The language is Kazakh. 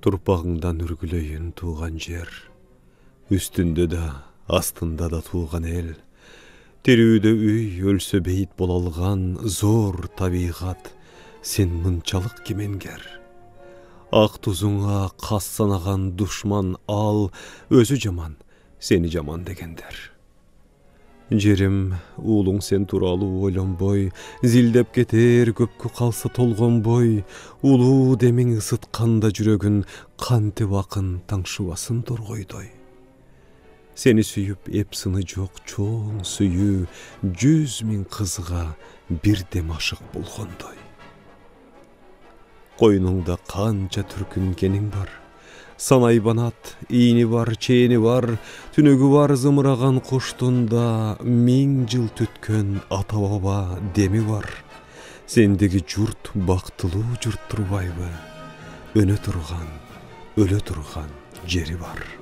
Turpağыңdan үрgüleyін туған жер, үстінде да, астында да туған ел. Терүүді үй, өлсө бейт болалған зор табиғат, сен мұнчалық кеменгер. Ақ тузуңа қас санаған душман ал, өзі жаман, сені жаман дегендер. Жерім, улың сен туралы ойланбой, зилдеп кетер көпкү қалса толған бой, улуу демең ысытқанда жүрөгүн канты вакын таңшыбасын торгойдой. Сені сүйіп эпсыны жоқ чоң сүйүү 100 000 қызға бирдем ашық болгондой. Койнуңда канча түркүн кенің бар, санай банат, ийини бар, чейини бар, түнөгү бар зымыраган коштунда 1000 жыл түткөн ата баба деми бар. Сендеги журт бактылуу журт турбайбы? Өнө турган, өлө турган жери бар.